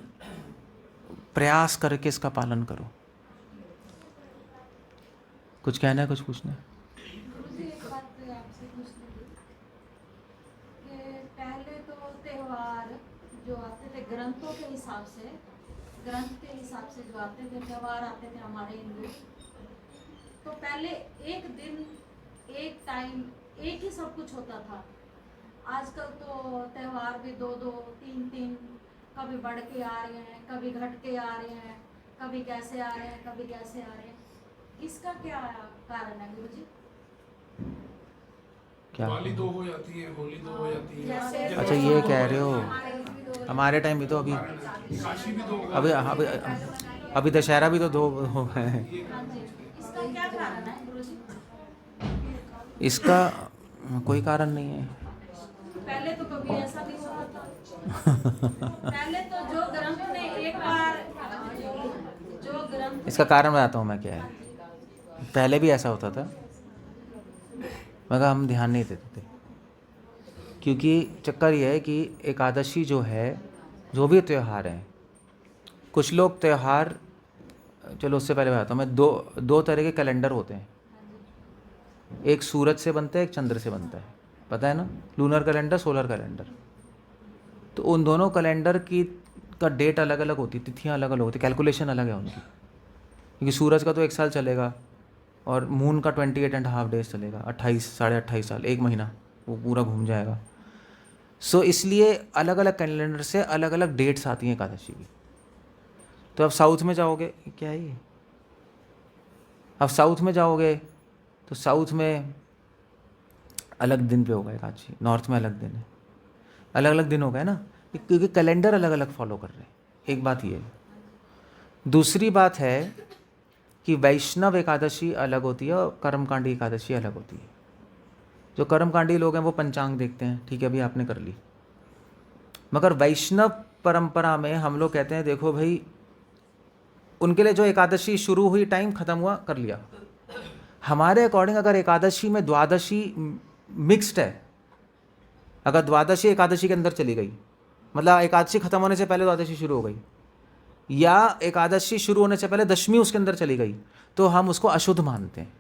प्रयास करके इसका पालन करो। कुछ कहना है, कुछ पूछना है? मुझे एक बात आपसे पूछनी थी कि पहले तो त्योहार जो आते थे ग्रंथों के हिसाब से, ग्रंथ के हिसाब से जो आते थे त्योहार आते थे हमारे हिंदू, तो पहले एक दिन एक टाइम एक ही सब कुछ होता था। आजकल तो त्योहार भी 2-2, 3-3, कभी बढ़ के आ रहे हैं, कभी घट के आ रहे हैं, कभी कैसे आ रहे हैं, कभी कैसे आ रहे हैं। इसका क्या कारण है गुरु जी? क्या? दिवाली 2 हो जाती है, होली 2 हो जाती है। जैसे अच्छा ये कह रहे हो, हमारे टाइम भी तो अभी काशी भी 2 अभी अभी अभी दशहरा भी तो 2 हो गए हैं। हाँ जी, इसका क्या कारण है गुरु जी? इसका कोई कारण नहीं है। पहले तो कभी ऐसा नहीं हुआ था। पहले तो जो ग्रंथ ने एक बार, जो ग्रंथ, इसका कारण बताता हूँ मैं क्या है। पहले भी ऐसा होता था, मगर हम ध्यान नहीं देते थे, क्योंकि चक्कर ये है कि एकादशी जो है, जो भी त्यौहार हैं, कुछ लोग त्यौहार, चलो उससे पहले बताता हूँ मैं, दो तरह के कैलेंडर होते हैं, एक सूरज से बनता है, एक चंद्र से बनता है, पता है ना? Lunar calendar, solar calendar. तो उन दोनों कैलेंडर की का डेट अलग अलग होती, तिथियाँ अलग अलग होती, कैलकुलेशन अलग है उनकी, क्योंकि सूरज का तो 1 साल चलेगा और मून का 28.5 डेज चलेगा, 28, 28.5 साल, 1 महीना वो पूरा घूम जाएगा। सो इसलिए अलग अलग कैलेंडर से अलग अलग डेट्स आती हैं एकादशी की। तो अब साउथ में जाओगे, क्या है ये, अब साउथ में जाओगे तो साउथ में अलग दिन पे होगा एकादशी, नॉर्थ में अलग दिन है, अलग अलग दिन हो गए ना, क्योंकि कैलेंडर अलग अलग फॉलो कर रहे हैं। एक बात ये है। दूसरी बात है कि वैष्णव एकादशी अलग होती है और कर्मकांडी एकादशी अलग होती है। जो कर्मकांडी लोग हैं वो पंचांग देखते हैं, ठीक है, अभी आपने कर ली, मगर वैष्णव परंपरा में हम लोग कहते हैं देखो भाई, उनके लिए जो एकादशी शुरू हुई, टाइम खत्म हुआ, कर लिया। हमारे अकॉर्डिंग अगर एकादशी में द्वादशी मिक्स्ड है, अगर द्वादशी एकादशी के अंदर चली गई, मतलब एकादशी खत्म होने से पहले द्वादशी शुरू हो गई, या एकादशी शुरू होने से पहले दशमी उसके अंदर चली गई, तो हम उसको अशुद्ध मानते हैं,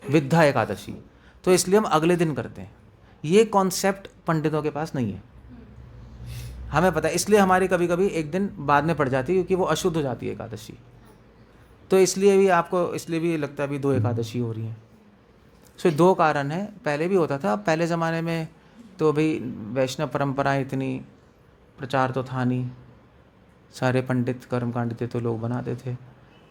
विद्या एकादशी। तो इसलिए हम अगले दिन करते हैं। ये कॉन्सेप्ट पंडितों के पास नहीं है, हमें पता है, इसलिए हमारी कभी कभी एक दिन बाद में पड़ जाती है, क्योंकि वो अशुद्ध हो जाती है एकादशी। तो इसलिए भी आपको, इसलिए भी लगता है अभी 2 एकादशी हो रही हैं। सो 2 कारण है, पहले भी होता था। पहले ज़माने में तो भाई वैष्णव परंपराएं इतनी प्रचार तो था नहीं, सारे पंडित कर्मकांडी थे तो लोग बनाते थे।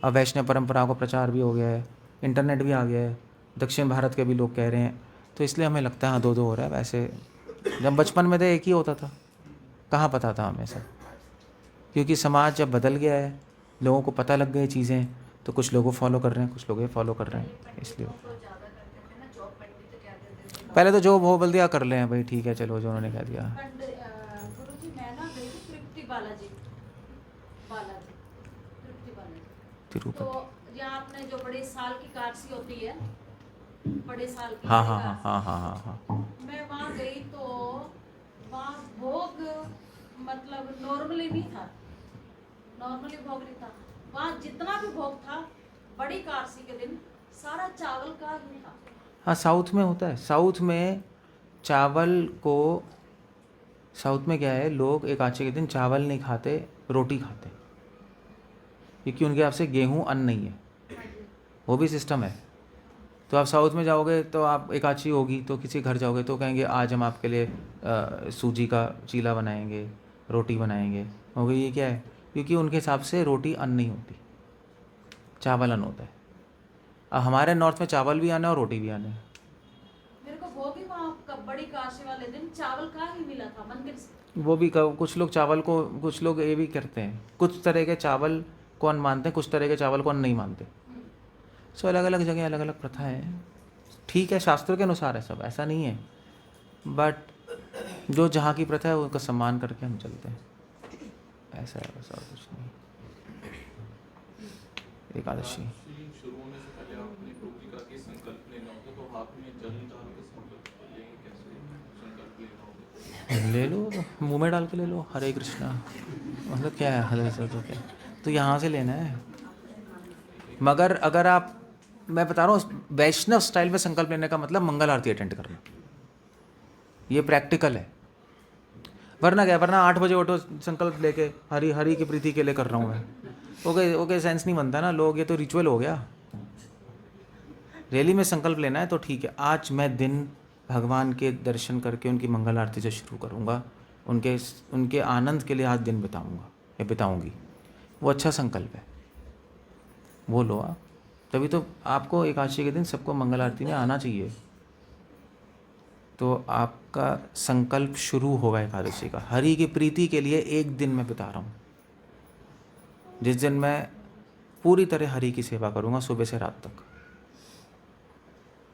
अब वैष्णव परंपराओं का प्रचार भी हो गया है, इंटरनेट भी आ गया है, दक्षिण भारत के भी लोग कह रहे हैं, तो इसलिए हमें लगता है हाँ 2-2 हो रहा है। वैसे जब बचपन में थे एक ही होता था, कहाँ पता था हमें सब, क्योंकि समाज जब बदल गया है, लोगों को पता लग गई चीज़ें, तो कुछ लोगों फॉलो कर रहे हैं, कुछ लोग ये फॉलो कर रहे हैं, इसलिए। तो ज़्यादा करते थे ना, जॉब पंडित तो कहते थे। पहले तो जो वो बोल दिया कर ले भाई, ठीक है चलो, जो उन्होंने कह दिया। गुरु जी मैं ना गई थी तृप्ति बालाजी, तृप्ति बालाजी। तिरुपति। तो यहाँ आपने जो बड़ी साल की काशी होती है, बड़े साल की हाँ बड़ी हाँ हाँ एकादशी। हाँ हाँ हाँ हाँ। मैं वहाँ गई तो वहाँ भोग मतलब नॉर्मली नहीं था, नॉर्मली भोग नहीं था वहाँ। जितना भी भोग था बड़ी एकादशी के दिन सारा चावल का ही था। हाँ, साउथ में होता है। साउथ में चावल को, साउथ में क्या है, लोग एकादशी के दिन चावल नहीं खाते, रोटी खाते, क्योंकि उनके यहाँ से गेहूँ अन्न नहीं है। हाँ जी। वो भी सिस्टम है। तो आप साउथ में जाओगे तो आप एकादशी होगी तो किसी घर जाओगे तो कहेंगे आज हम आपके लिए सूजी का चीला बनाएंगे, रोटी बनाएंगे। हो गई, ये क्या है? क्योंकि उनके हिसाब से रोटी अन्न नहीं होती, चावल अन्न होता है। अब हमारे नॉर्थ में चावल भी आना है और रोटी भी आना है। मेरे को भोग ही वहाँ बड़ी एकादशी वाले दिन चावल का ही मिला था मंदिर से। वो भी कुछ लोग चावल को, कुछ लोग ये भी करते हैं, कुछ तरह के चावल को अन्न मानते हैं, कुछ तरह के चावल को अन्न नहीं मानते। सो अलग अलग जगह अलग अलग प्रथा है। ठीक है, शास्त्रों के अनुसार है सब, ऐसा नहीं है, बट जो जहाँ की प्रथा है उसका सम्मान करके हम चलते हैं, ऐसा है, बस और कुछ नहीं। एकादशी शुरू होने से पहले आपने प्रभु जी का के संकल्प लेना होगा, तो हाथ में जल डाल के संकल्प लेंगे, कैसे संकल्प लेना होगा? ले लो, मुंह में डाल के ले लो, हरे कृष्णा, मतलब क्या है हरे कृष्णा, तो क्या, तो यहाँ से लेना है। मगर अगर आप, मैं बता रहा हूँ, वैष्णव स्टाइल में संकल्प लेने का मतलब मंगल आरती अटेंड करना, ये प्रैक्टिकल है। वरना क्या, वरना 8 बजे उठो संकल्प लेके हरी हरी की प्रीति के लिए कर रहा हूँ मैं, ओके ओके, सेंस नहीं बनता ना लोग, ये तो रिचुअल हो गया। रैली में संकल्प लेना है तो ठीक है, आज मैं दिन भगवान के दर्शन करके उनकी मंगल आरती से शुरू करूँगा, उनके आनंद के लिए आज दिन बिताऊँगा या बिताऊँगी, वो अच्छा संकल्प है, वो लो आप। तभी तो आपको एकादशी के दिन सबको मंगल आरती में आना चाहिए। तो आपका संकल्प शुरू होगा एकादशी का, हरि की प्रीति के लिए एक दिन मैं बिता रहा हूँ, जिस दिन मैं पूरी तरह हरि की सेवा करूँगा सुबह से रात तक।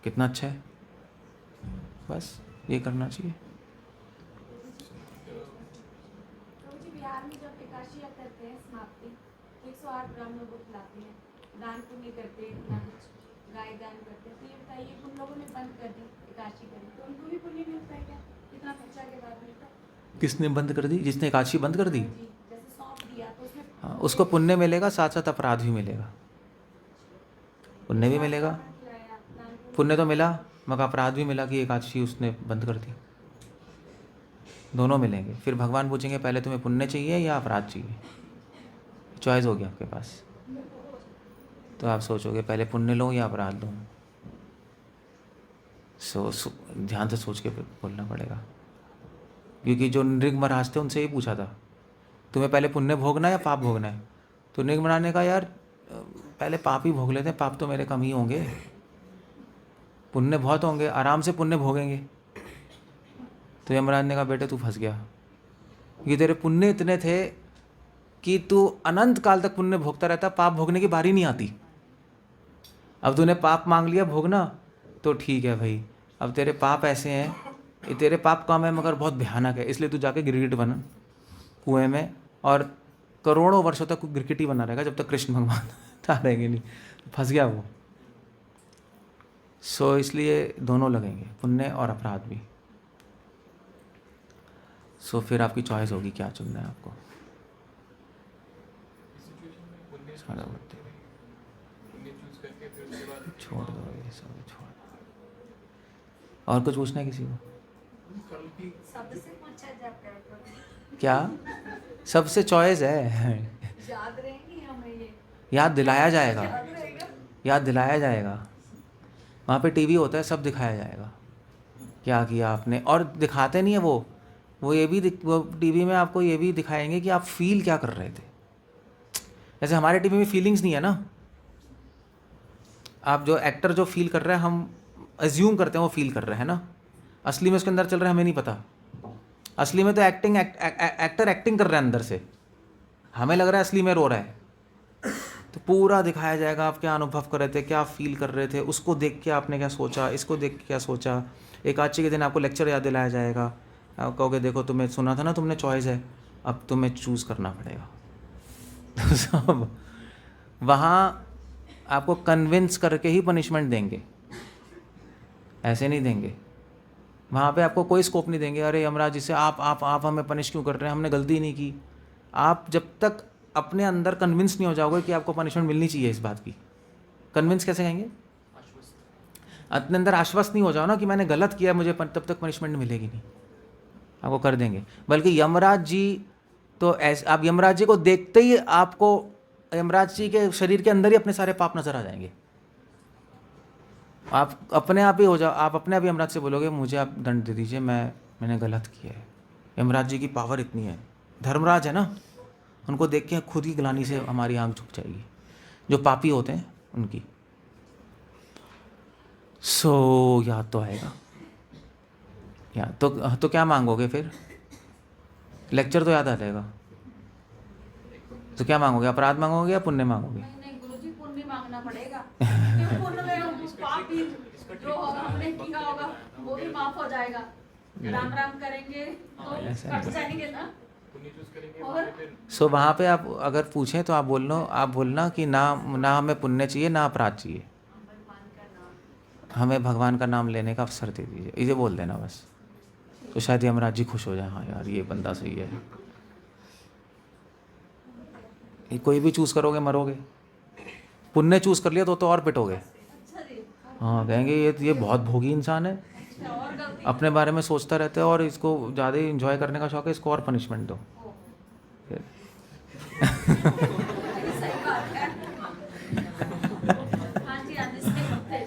कितना अच्छा है, बस ये करना चाहिए। प्रभु जी, बिहार में जब एकादशी आप करते हैं समाप्ति, 108 ब्राह्मणों को खिलाते हैं, दान पुण्य करते हैं, ना कुछ गाय दान करते हैं। तो ये बताइए, उन लोगों ने बंद कर दी एकादशी करी, तो उनको भी पुण्य मिलता है क्या? कितना खर्चा के बाद मिलता है? किसने बंद कर दी? जिसने एकादशी बंद कर दी, हाँ जी, जैसे सौंप दिया तो उसमें हाँ, उसको पुण्य मिलेगा, साथ साथ अपराध भी मिलेगा। पुण्य भी मिलेगा, खिलाया, दान पुण्य पुण्य तो मिला मगर अपराध भी मिला कि एकादशी उसने बंद कर दी, दोनों मिलेंगे। फिर भगवान पूछेंगे पहले तुम्हें पुण्य चाहिए या अपराध चाहिए, चॉइस होगी आपके पास। तो आप सोचोगे पहले पुण्य लो या अपराध लो। ध्यान से सोच के बोलना पड़ेगा, क्योंकि जो नृग महाराज थे उनसे ही पूछा था तुम्हें पहले पुण्य भोगना है या पाप भोगना है, तो नृग महाराज ने कहा यार पहले पाप ही भोग लेते हैं, पाप तो मेरे कम ही होंगे, पुण्य बहुत होंगे, आराम से पुण्य भोगेंगे। तो यमराज ने कहा बेटे तू फंस गया, ये तेरे पुण्य इतने थे कि तू अनंत काल तक पुण्य भोगता रहता, पाप भोगने की बारी नहीं आती। अब तूने पाप मांग लिया भोगना, तो ठीक है भाई, अब तेरे पाप ऐसे हैं, ये तेरे पाप कम है मगर बहुत भयानक है, इसलिए तू जाके गिरगिट बना कुएं में, और करोड़ों वर्षों तक गिरगिट ही बना रहेगा जब तक कृष्ण भगवान तारेंगे नहीं। फंस गया वो। सो इसलिए दोनों लगेंगे, पुण्य और अपराध भी। सो फिर आपकी चॉइस होगी क्या चुनना है आपको। सारा बोलते हैं, पुण्य चूज करके फिर उसके बाद छोड़ दो ये सब, छोड़ दो। और कुछ पूछना है किसी को? कल की सबसे पूछा जाता है तो क्या सबसे चॉइस है? याद रहेंगी हमें ये, याद दिलाया जाएगा, याद रहेगा। याद दिलाया जाएगा। वहाँ पे टीवी होता है, सब दिखाया जाएगा क्या किया आपने, और दिखाते नहीं है वो ये भी वो टीवी में आपको ये भी दिखाएंगे कि आप फील क्या कर रहे थे। जैसे हमारे टीवी में फीलिंग्स नहीं है ना, आप जो एक्टर जो फील कर रहे हैं हम अज्यूम करते हैं वो फील कर रहे हैं ना, असली में उसके अंदर चल रहा है हमें नहीं पता। असली में तो एक्टर एक्टिंग कर रहा है अंदर से, हमें लग रहा है असली में रो रहा है। तो पूरा दिखाया जाएगा आप क्या अनुभव कर रहे थे, क्या फील कर रहे थे, उसको देख के आपने क्या सोचा, इसको देख के क्या सोचा। एकादशी के दिन आपको लेक्चर याद दिलाया जाएगा, आप कहोगे देखो तुम्हें सुना था ना तुमने चॉइस है, अब तुम्हें चूज़ करना पड़ेगा। तो सब वहाँ आपको कन्विंस करके ही पनिशमेंट देंगे। ऐसे नहीं देंगे। वहाँ पे आपको कोई स्कोप नहीं देंगे, अरे यमराज जी से आप हमें पनिश क्यों कर रहे हैं, हमने गलती नहीं की। आप जब तक अपने अंदर कन्विंस नहीं हो जाओगे कि आपको पनिशमेंट मिलनी चाहिए इस बात की, कन्विंस कैसे कहेंगे, अपने अंदर आश्वस्त नहीं हो जाओ ना कि मैंने गलत किया, मुझे तब तक पनिशमेंट मिलेगी नहीं, आपको कर देंगे। बल्कि यमराज जी तो ऐसे, आप यमराज जी को देखते ही आपको यमराज जी के शरीर के अंदर ही अपने सारे पाप नजर आ जाएंगे। आप अपने आप ही हो जाओ, आप अपने आप ही यमराज से बोलोगे मुझे आप दंड दे दीजिए, मैंने गलत किया है। यमराज जी की पावर इतनी है, धर्मराज है ना, उनको देख के खुद ही ग्लानि से हमारी आंख झुक जाएगी, जो पापी होते हैं उनकी। सो याद तो आएगा, याद तो क्या मांगोगे फिर, लेक्चर तो याद आ जाएगा, तो क्या मांगोगे, अपराध मांगोगे या पुण्य मांगोगे? नहीं गुरुजी, पुण्य मांगना पड़ेगा क्योंकि पुण्य में पाप भी जो होगा हमने किया होगा वो भी माफ हो जाएगा। राम राम करेंगे तो ऐसा कट जाएंगे ना। और सो वहाँ पे आप अगर पूछें तो आप बोलना कि ना हमें पुण्य चाहिए ना अपराध चाहिए, हमें भगवान का नाम लेने का अवसर दे दीजिए, इसे बोल देना बस। तो शायद यमराज जी खुश हो जाए, हाँ यार ये बंदा सही है। ये कोई भी चूज़ करोगे मरोगे, पुण्य चूज़ कर लिया तो और पिटोगे। अच्छा जी, हाँ, कहेंगे ये बहुत भोगी इंसान है, अच्छा और गलती अपने बारे में सोचता रहता है और इसको ज़्यादा ही इंजॉय करने का शौक है, इसको और पनिशमेंट दो। फिर सही बात है। हाँ जी, हाँ जी, सही बात है।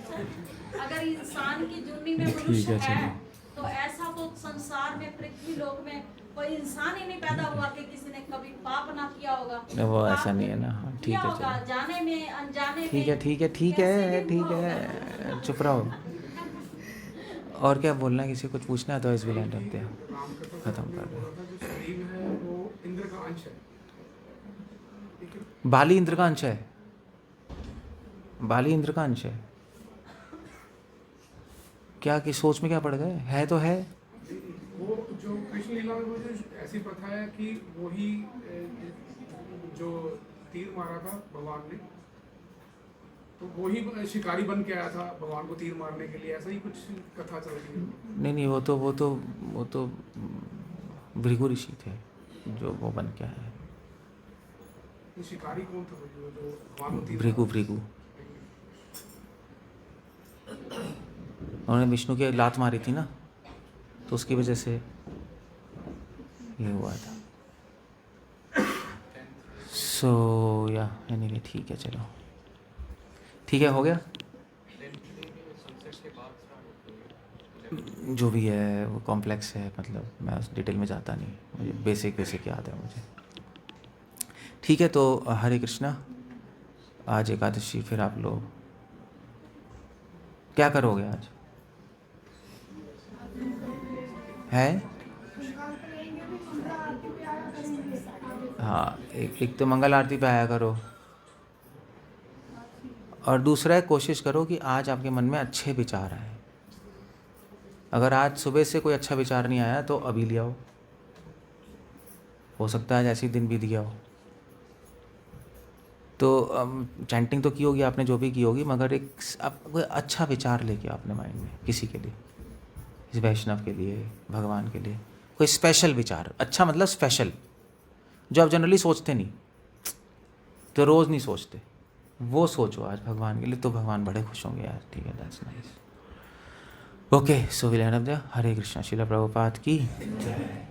अगर इंसान की जुर्नी में मनुष्य है तो ऐसा तो संसार में, पृथ्वी लोक में कोई इंसान ही नहीं पैदा हुआ कि किसी ने कभी पाप ना किया होगा। वो पाप ऐसा नहीं है ना, हाँ ठीक किया है होगा, चलो, जाने में अनजाने में। ठीक है कैसे भी हुआ होगा। चुप रहो। और क्या बोलना है, किसी को कुछ पूछना है तो इस विलेंड रखते हैं, खत्म कर दो। जो शरीर है वो इंद्र का अंश है, ठीक है? बाली इंद्र का अंश है, बाली इंद्र का अंश है। क्या कि सोच में क्या पड़ गए, है तो है। वो जो कृष्ण लीला में वो जो ऐसी प्रथा है कि वही जो तीर मारा था भगवान ने, तो वही शिकारी बन के आया था भगवान को तीर मारने के लिए, ऐसा ही कुछ कथा चल रही है। नहीं, वो तो भृगु ऋषि थे जो वो बन के आए। ये शिकारी कौन था जो भगवान को तीर भृगु उन्होंने विष्णु की लात मारी थी ना, तो उसकी वजह से ये हुआ था। सो या एनीवे ठीक है, चलो ठीक है, हो गया जो भी है, वो कॉम्प्लेक्स है, मतलब मैं उस डिटेल में जाता नहीं, मुझे बेसिक याद है मुझे। ठीक है, तो हरे कृष्णा, आज एकादशी, फिर आप लोग क्या करोगे आज है? हाँ, एक तो मंगल आरती पे आया करो, और दूसरा है कोशिश करो कि आज आपके मन में अच्छे विचार आए। अगर आज सुबह से कोई अच्छा विचार नहीं आया तो अभी ले आओ, हो सकता है आज ऐसे ही दिन बीत गया हो। तो चैंटिंग तो की होगी आपने, जो भी की होगी, मगर एक कोई अच्छा विचार लेके अपने माइंड में, किसी के लिए, इस वैष्णव के लिए, भगवान के लिए, कोई स्पेशल विचार। अच्छा मतलब स्पेशल, जो आप जनरली सोचते नहीं, तो रोज़ नहीं सोचते, वो सोचो आज भगवान के लिए, तो भगवान बड़े खुश होंगे यार। ठीक है, that's nice. Okay, so will end up there. Hare Krishna. Srila Prabhupada की जय।